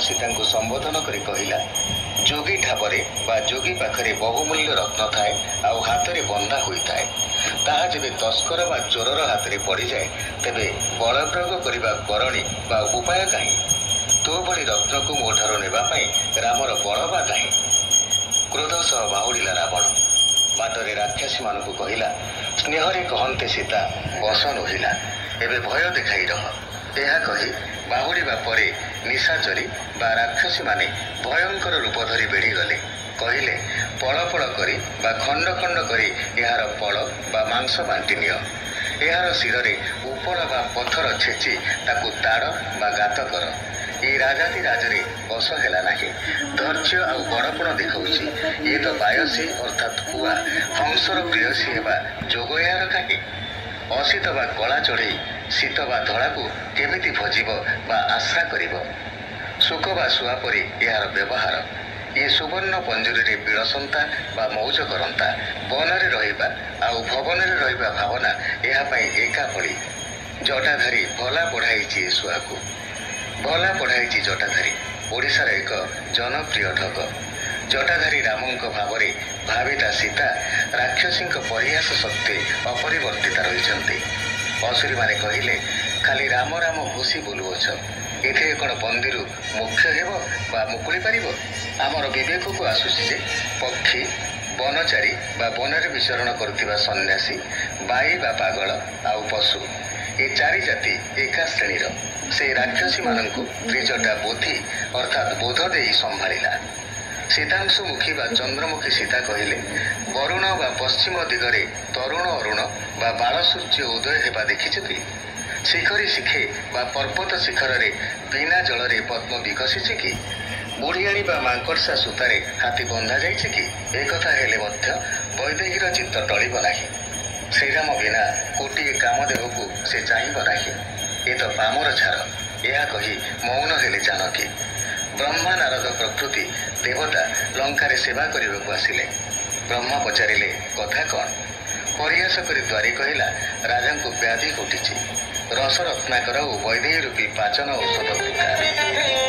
सीता को संबोधन करी कहिला जोगी ढाबरे बा जोगी पाखरे बहुमूल्य रत्न थाए आउ हाथ में बंधा होता है ताहा जेबे तस्कर बा चोरर हाथ में पड़ जाए तेबे बल प्रयोग करने करणी बा उपाय कहीं तो भली रत्न को मो ठार नेबाई रामर बल बा कहीं क्रोध सह बाहुड़िला रावण बाटरे राक्षसी मानू कहला स्नेहरे कहते सीता बस नोहिला एबे भय देखाई रह यह कही बाहुड़िबा परे निशाचरी बा राक्षसी माने भयंकर रूप धरी बेढ़ी गले कहले पड़ पड़ करी बा खंड खंड करी यार पड़ बा मांस बांटी निय यार शिरे उपड़ बा पथर छेची ताकू ताड़ बा गात कर ये राजाति राजरे बस है ना धैर्य आउ बड़पण देखा ये तो बायसी अर्थात कुआ हंसर प्रियसी हेबा जोग यार कहीं अशीत बा कला चढ़े शीत बा धड़ा को केमिति भजिब बा आश्रा करिब सुख बा शुआ परी यार व्यवहार ये सुवर्ण पंजरी बिलसंता बा मौज करंता बनरे रहिबा आउ भवनरे रहिबा भावना यापाई एका भली जटाधारी भला पढ़ाई शुआ को भला पढ़ाई जटाधारी ओडिशार एक जनप्रिय ढग जटाधारी रामों भावरे भाविता सीता राक्षसी परिहास सत्वे अपरिवर्तिता रही असुरी माने कहले खाली राम राम घोषी बोलुअछ एथे कौन बंदी मुख्य हेब बा मुकुली पार आमर विवेक को आसुची जे पक्षी बनचारी बा बनरे विचरण करुवा सन्यासी बाई बा पागल आउ पशु ये चारि जाति एका श्रेणीर से राक्षसी मानू त्रिजटा बोधि अर्थात बोध दे संभाला सीतांशुमुखी बा चंद्रमुखी सीता कहले वरुण बा पश्चिम दिगरे तरुण अरुण बा बाल सूर्य उदय हेबा देखिछ कि शिखरी शिखे बा पर्वत शिखर रे बिना जल रे पद्म विकसिछि कि बुढ़ियाणी बा मांकड़सा सूतारे हाथी बंधा जाइछि कि एक कथा हेले मध्य वैदेहीर चित्त टळिब नाही श्रीराम बिना कोटिए कामदेव को से चाहिब नाही ये तो पामर छार यह कही मौन हेले जानकी ब्रह्मा नारद प्रकृति देवता लंकार सेवा करने को आसिले ब्रह्मा पचारे कथा कौन परिहास कर द्वारी कहला राजा को व्याधि घटी रस रत्नाकर और वैदेही रूपी पाचन औषध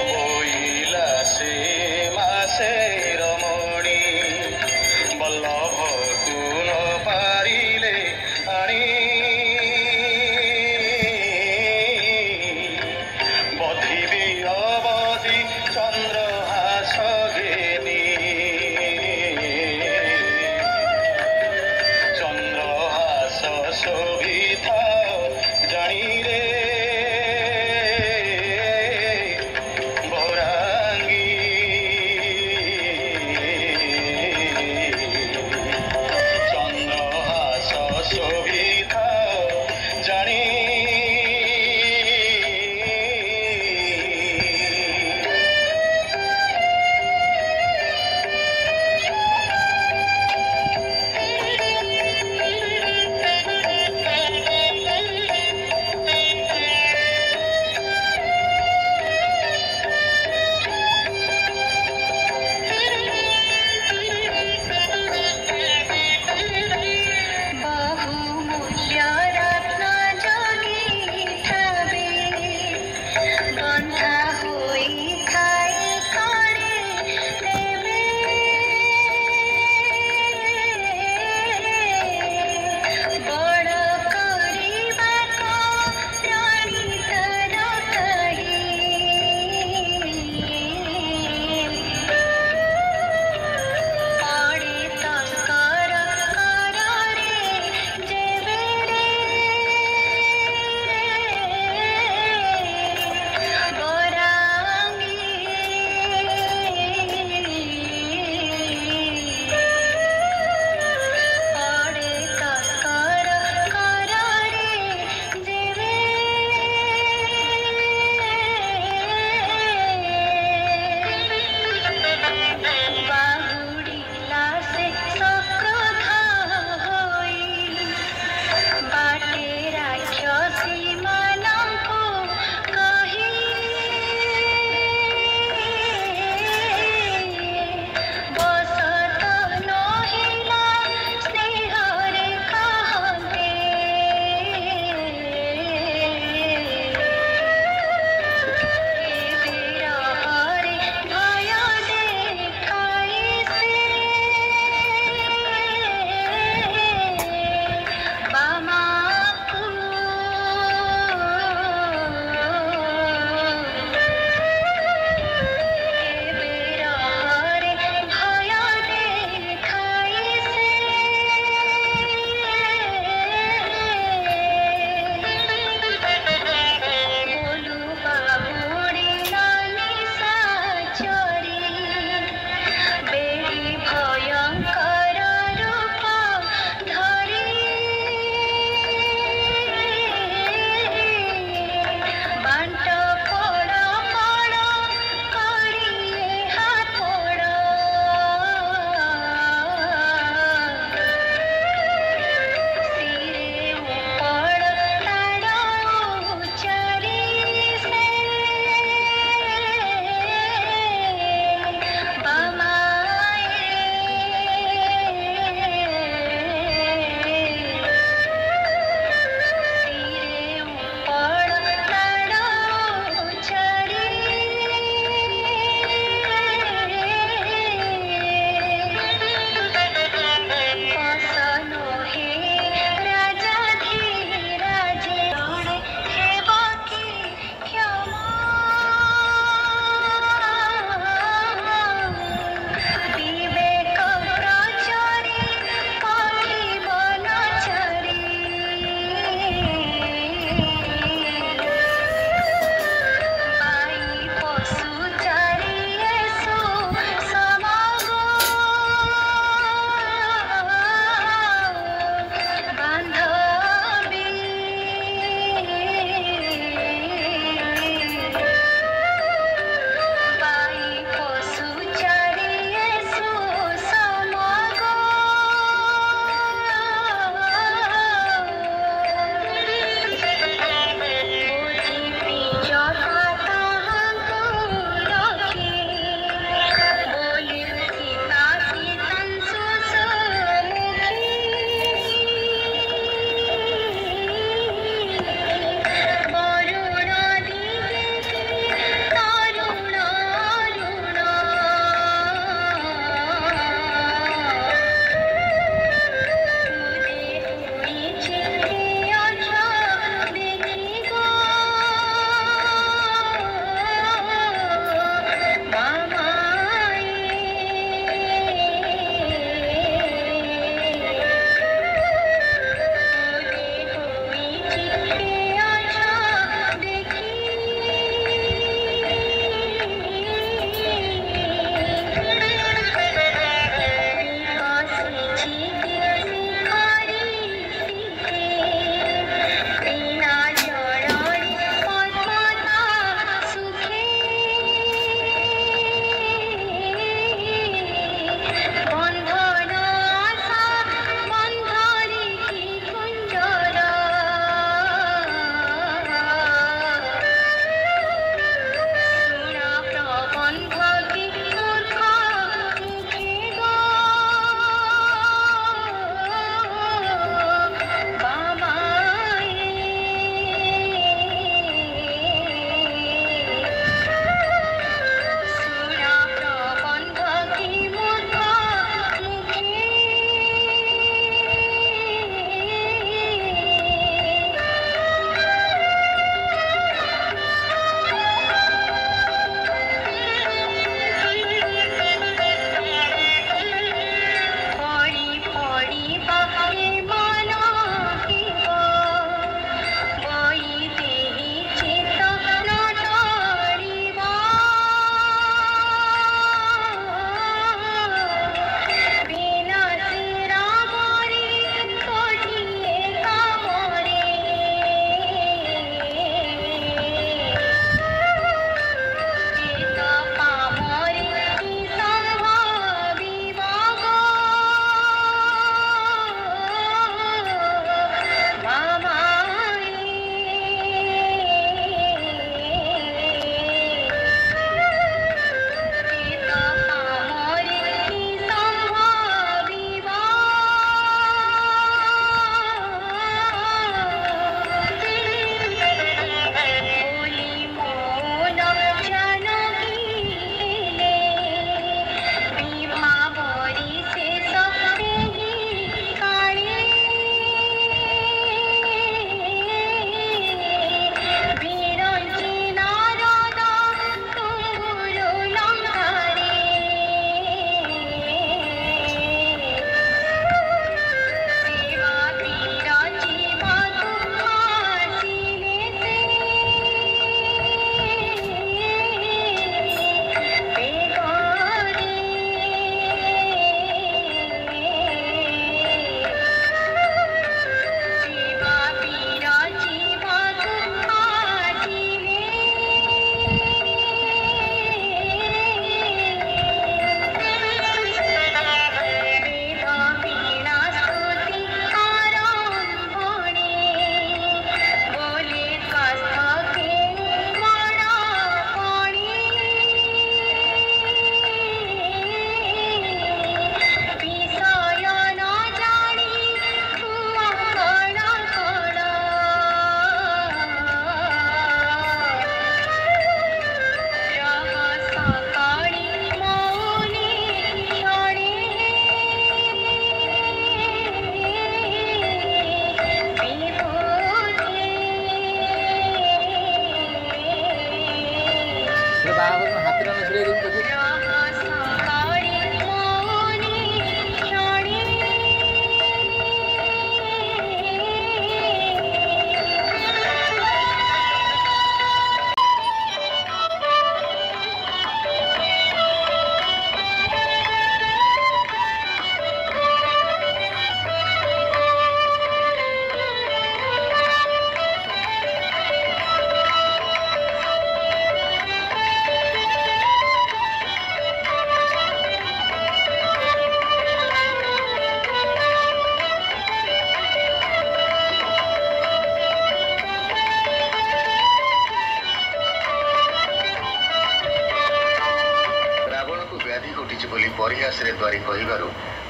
ପରିହାସରେ ଦ୍ୱାରୀ କହିବାରୁ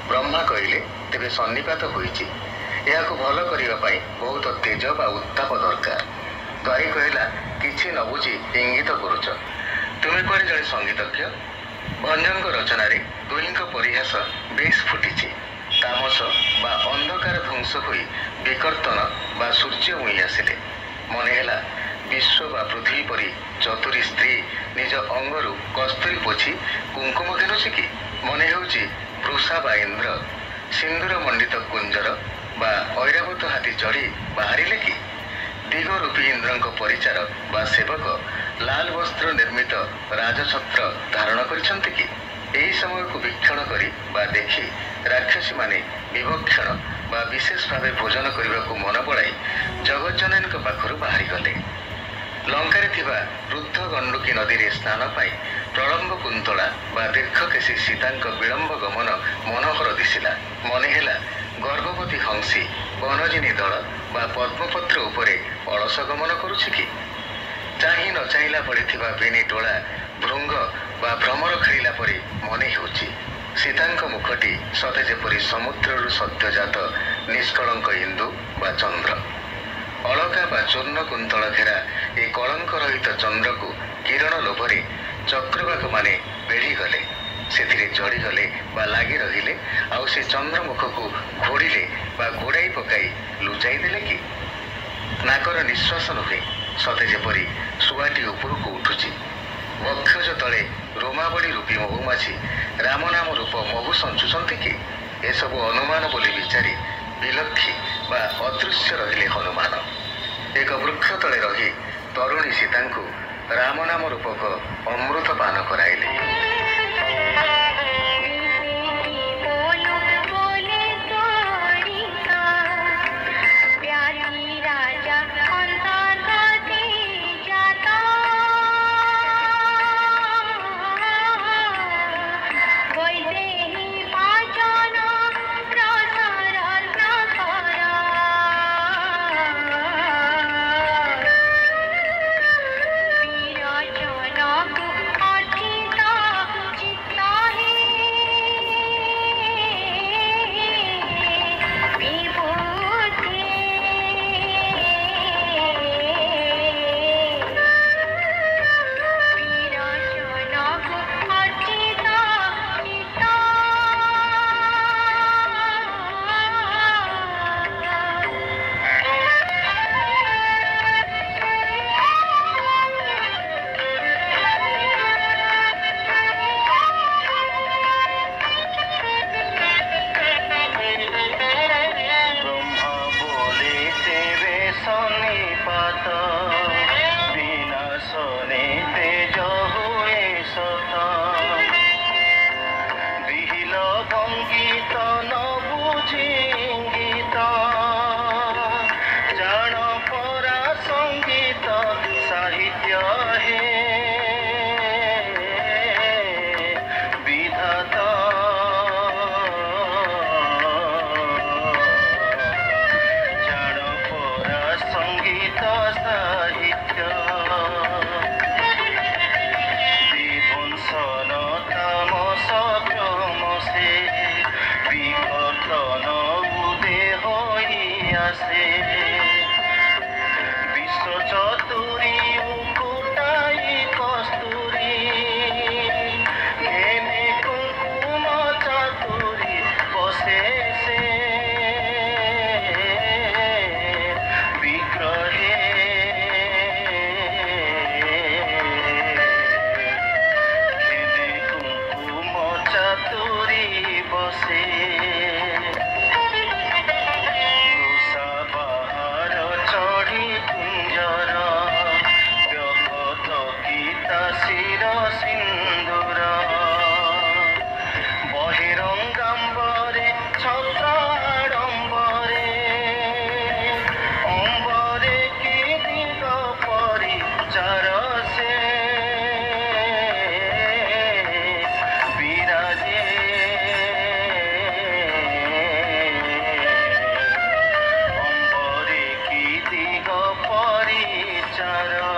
ବ୍ରହ୍ମା କହିଲେ, ତେବେ ସନ୍ନିପାତ ହୋଇଛି। ଏହାକୁ ଭଲ କରିବା ପାଇଁ ବହୁତ ତେଜ ବା ଉତ୍ତାପ ଦରକାର। ଦ୍ୱାରୀ କହିଲା, କିଛି ନ ବୁଝି ଇଙ୍ଗିତ କରୁଛ। ତୁମେ କୁଆଡ଼େ ଜଣେ ସଙ୍ଗୀତଜ୍ଞ? ଭଞ୍ଜଙ୍କ ରଚନାରେ ଦୁହିଁଙ୍କ ପରିହାସ ବେଶ୍ ଫୁଟିଛି। ତାମସ ବା ଅନ୍ଧକାର ଧ୍ୱଂସ ହୋଇ ବିକର୍ତ୍ତନ ବା ସୂର୍ଯ୍ୟ ମୁଇଁ ଆସିଲେ। ମନେ ହେଲା ବିଶ୍ୱ ବା ପୃଥିବୀ ପରି ଚତୁରୀ ସ୍ତ୍ରୀ ନିଜ ଅଙ୍ଗରୁ କସ୍ତୁରୀ ପୋଛି କୁଙ୍କୁମ ଘେନୁଛି କି? ମନେ ହେଉଛି ବୃଷା ବା ଇନ୍ଦ୍ର ସିନ୍ଦୁର ମଣ୍ଡିତ କୁଞ୍ଜର ବା ଐରାବତ ହାତୀ ଚଢ଼ି ବାହାରିଲେ କି? ଦିଗରୂପୀ ଇନ୍ଦ୍ରଙ୍କ ପରିଚାର ବା ସେବକ ଲାଲ ବସ୍ତ୍ର ନିର୍ମିତ ରାଜଛତ୍ର ଧାରଣ କରିଛନ୍ତି କି? ଏହି ସମୟକୁ ବୀକ୍ଷଣ କରି ବା ଦେଖି ରାକ୍ଷସୀମାନେ ବିବକ୍ଷଣ ବା ବିଶେଷ ଭାବେ ଭୋଜନ କରିବାକୁ ମନ ବଳାଇ ଜଗଜ୍ଜନନୀଙ୍କ ପାଖରୁ ବାହାରିଗଲେ। ଲଙ୍କାରେ ଥିବା ବୃଦ୍ଧ ଗଣ୍ଡୁକୀ ନଦୀରେ ସ୍ନାନ ପାଇଁ ପ୍ରଳମ୍ବ କୁନ୍ତଳା ବା ଦୀର୍ଘକେଶୀ ସୀତାଙ୍କ ବିଳମ୍ବ ଗମନ ମନୋହର ଦିଶିଲା। ମନେ ହେଲା ଗର୍ଭବତୀ ହଂସୀ ବନଜିନୀ ଦଳ ବା ପଦ୍ମପତ୍ର ଉପରେ ଅଳସ ଗମନ କରୁଛି କି? ଚାହିଁ ନ ଚାହିଁଲା ଭଳି ଥିବା ବେନି ଟୋଳା ଭୃଙ୍ଗ ବା ଭ୍ରମର ଖେଳିଲା ପରି ମନେ ହେଉଛି। ସୀତାଙ୍କ ମୁଖଟି ସତେ ଯେପରି ସମୁଦ୍ରରୁ ସଦ୍ୟଜାତ ନିଷ୍କଳଙ୍କ ଇନ୍ଦୁ ବା ଚନ୍ଦ୍ର। ଅଳକା ବା ଚୂର୍ଣ୍ଣ କୁନ୍ତଳ ଘେରା ଏ କଳଙ୍କ ରହିତ ଚନ୍ଦ୍ରକୁ କିରଣ ଲୋଭରେ ଚକ୍ରବାକମାନେ ବେଢ଼ିଗଲେ, ସେଥିରେ ଚଢ଼ିଗଲେ ବା ଲାଗି ରହିଲେ, ଆଉ ସେ ଚନ୍ଦ୍ରମୁଖକୁ ଘୋଡ଼ିଲେ ବା ଘୋଡ଼ାଇ ପକାଇ ଲୁଚାଇ ଦେଲେ କି? ନାକର ନିଶ୍ୱାସ ନୁହେଁ, ସତେ ଯେପରି ଶୁଆଟି ଉପରକୁ ଉଠୁଛି। ବକ୍ଷୋଜ ତଳେ ରୋମାବଳୀ ରୂପୀ ମହୁମାଛି ରାମ ନାମ ରୂପ ମହୁ ସଞ୍ଚୁଛନ୍ତି କି? ଏସବୁ ଅନୁମାନ ବୋଲି ବିଚାରି ବିଲକ୍ଷୀ ବା ଅଦୃଶ୍ୟ ରହିଲେ ହନୁମାନ। ଏକ ବୃକ୍ଷ ତଳେ ରହି ତରୁଣୀ ସୀତାଙ୍କୁ ରାମ ନାମ ରୂପକ ଅମୃତ ପାନ କରାଇଲେ। परिचार